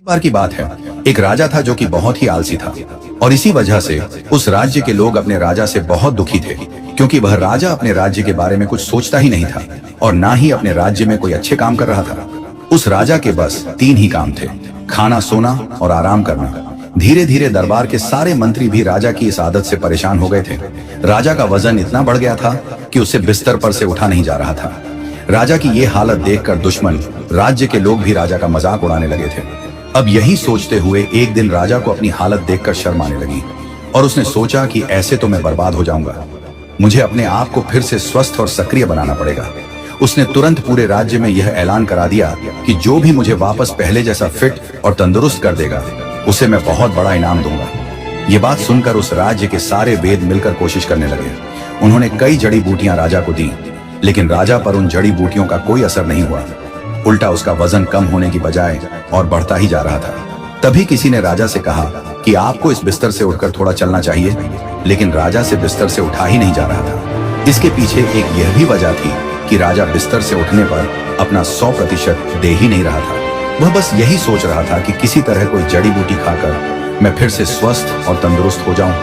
बार की बात है, एक राजा था जो कि बहुत ही आलसी था और इसी वजह से उस राज्य के लोग अपने राजा से बहुत दुखी थे, क्योंकि वह राजा अपने राज्य के बारे में कुछ सोचता ही नहीं था और ना ही अपने राज्य में कोई अच्छे काम कर रहा था। उस राजा के बस 3 ही काम थे, खाना, सोना और आराम करना। धीरे धीरे दरबार के सारे मंत्री भी राजा की इस आदत से परेशान हो गए थे। राजा का वजन इतना बढ़ गया था कि उसे बिस्तर पर से उठा नहीं जा रहा था। राजा की ये हालत देखकर दुश्मन राज्य के लोग भी राजा का मजाक उड़ाने लगे थे। अब यही सोचते हुए एक दिन राजा को अपनी हालत देखकर शर्म आने लगी और उसने सोचा कि ऐसे तो मैं बर्बाद हो जाऊंगा, मुझे अपने आप को फिर से स्वस्थ और सक्रिय बनाना पड़ेगा। उसने तुरंत पूरे राज्य में यह ऐलान करा दिया कि जो भी मुझे वापस पहले जैसा फिट और तंदुरुस्त कर देगा उसे मैं बहुत बड़ा इनाम दूंगा। ये बात सुनकर उस राज्य के सारे वेद मिलकर कोशिश करने लगे। उन्होंने कई जड़ी बूटियां राजा को दी, लेकिन राजा पर उन जड़ी बूटियों का कोई असर नहीं हुआ। उल्टा उसका वजन कम होने की बजाय और बढ़ता ही जा रहा था। तभी किसी ने राजा से कहा कि आपको इस बिस्तर से उठकर थोड़ा चलना चाहिए, लेकिन राजा से बिस्तर से उठा ही नहीं जा रहा था। इसके पीछे एक यह भी वजह थी कि राजा बिस्तर से उठने पर अपना 100% दे ही नहीं रहा था। वह बस यही सोच रहा था कि किसी तरह कोई जड़ी बूटी खाकर मैं फिर से स्वस्थ और तंदुरुस्त हो जाऊं,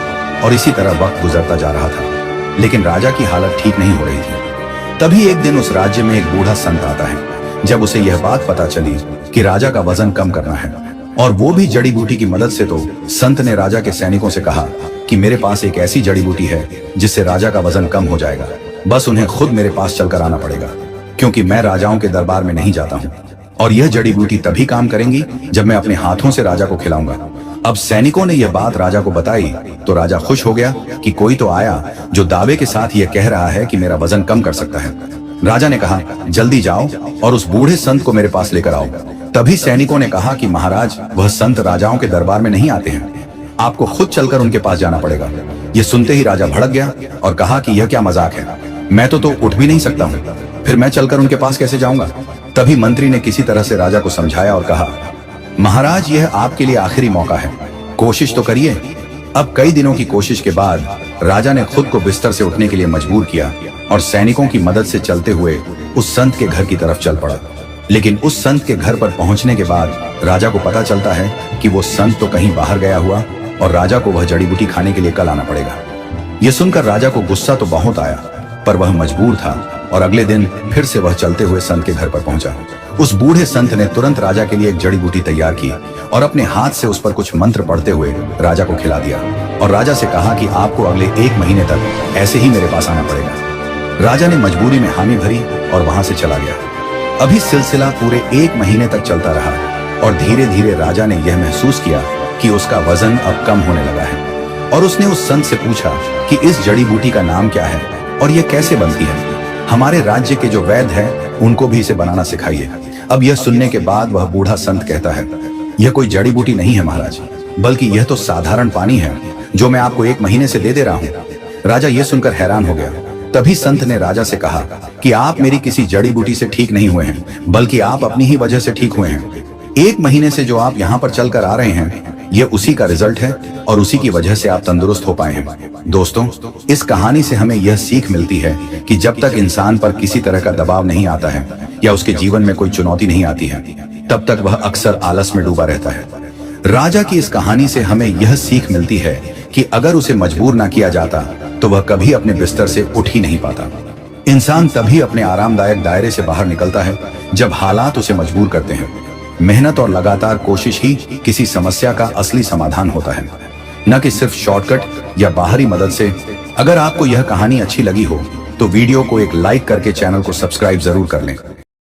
और इसी तरह वक्त गुजरता जा रहा था। लेकिन राजा की हालत ठीक नहीं हो रही थी। तभी एक दिन उस राज्य में एक बूढ़ा संत आता है। जब उसे यह बात पता चली कि राजा का वजन कम करना है और वो भी जड़ी बूटी की मदद से, तो संत ने राजा के सैनिकों से कहा कि मेरे पास एक ऐसी जड़ी बूटी है जिससे राजा का वजन कम हो जाएगा। बस उन्हें खुद मेरे पास चलकर आना पड़ेगा, क्योंकि मैं राजाओं के दरबार में नहीं जाता हूँ, और यह जड़ी बूटी तभी काम करेंगी जब मैं अपने हाथों से राजा को खिलाऊंगा। अब सैनिकों ने यह बात राजा को बताई तो राजा खुश हो गया कि कोई तो आया जो दावे के साथ यह कह रहा है कि मेरा वजन कम कर सकता है। राजा ने कहा, जल्दी जाओ और उस बूढ़े संत को मेरे पास लेकर आओ। तभी सैनिकों ने कहा कि महाराज, वह संत राजाओं के दरबार में नहीं आते हैं, आपको खुद चलकर उनके पास जाना पड़ेगा। ये सुनते ही राजा भड़क गया और कहा कि यह क्या मजाक है, मैं तो उठ भी नहीं सकता हूँ, फिर मैं चलकर उनके पास कैसे जाऊंगा। तभी मंत्री ने किसी तरह से राजा को समझाया और कहा, महाराज, यह आपके लिए आखिरी मौका है, कोशिश तो करिए। अब कई दिनों की कोशिश के बाद राजा ने खुद को बिस्तर से उठने के लिए मजबूर किया और सैनिकों की मदद से चलते हुए उस संत के घर की तरफ चल पड़ा। लेकिन उस संत के घर पर पहुंचने के बाद राजा को पता चलता है कि वो संत तो कहीं बाहर गया हुआ और राजा को वह जड़ी बूटी खाने के लिए कल आना पड़ेगा। यह सुनकर राजा को गुस्सा तो बहुत आया, पर वह मजबूर था और अगले दिन फिर से वह चलते हुए संत के घर पर पहुंचा। उस बूढ़े संत ने तुरंत राजा के लिए एक जड़ी बूटी तैयार की और अपने हाथ से उस पर कुछ मंत्र पढ़ते हुए राजा को खिला दिया और राजा से कहा कि आपको अगले 1 महीने तक ऐसे ही मेरे पास आना पड़ेगा। राजा ने मजबूरी में हामी भरी और वहां से चला गया। अभी सिलसिला पूरे 1 महीने तक चलता रहा और धीरे धीरे राजा ने यह महसूस किया कि उसका वजन अब कम होने लगा है, और उसने उस संत से पूछा कि इस जड़ी बूटी का नाम क्या है और यह कैसे बनती है। हमारे राज्य के जो वैद्य हैं उनको भी इसे बनाना सिखाइए। अब यह सुनने के बाद वह बूढ़ा संत कहता है, यह कोई जड़ी बूटी नहीं है महाराज, बल्कि यह तो साधारण पानी है जो मैं आपको 1 महीने से दे रहा हूँ। राजा यह सुनकर हैरान हो गया। तभी संत ने राजा से कहा कि आप मेरी किसी जड़ी बूटी से ठीक नहीं हुए हैं, बल्कि आप अपनी ही वजह से ठीक हुए हैं। 1 महीने से जो आप यहाँ पर चलकर आ रहे हैं, यह उसी का रिजल्ट है और उसी की वजह से आप तंदुरुस्त हो पाए हैं। दोस्तों, इस कहानी से हमें यह सीख मिलती है कि जब तक इंसान पर किसी तरह का दबाव नहीं आता है या उसके जीवन में कोई चुनौती नहीं आती है, तब तक वह अक्सर आलस में डूबा रहता है। राजा की इस कहानी से हमें यह सीख मिलती है कि अगर उसे मजबूर ना किया जाता तो वह कभी अपने बिस्तर से उठ ही नहीं पाता। इंसान तभी अपने आरामदायक दायरे से बाहर निकलता है जब हालात उसे मजबूर करते हैं। मेहनत और लगातार कोशिश ही किसी समस्या का असली समाधान होता है, न कि सिर्फ शॉर्टकट या बाहरी मदद से। अगर आपको यह कहानी अच्छी लगी हो तो वीडियो को एक लाइक करके चैनल को सब्सक्राइब जरूर कर लें।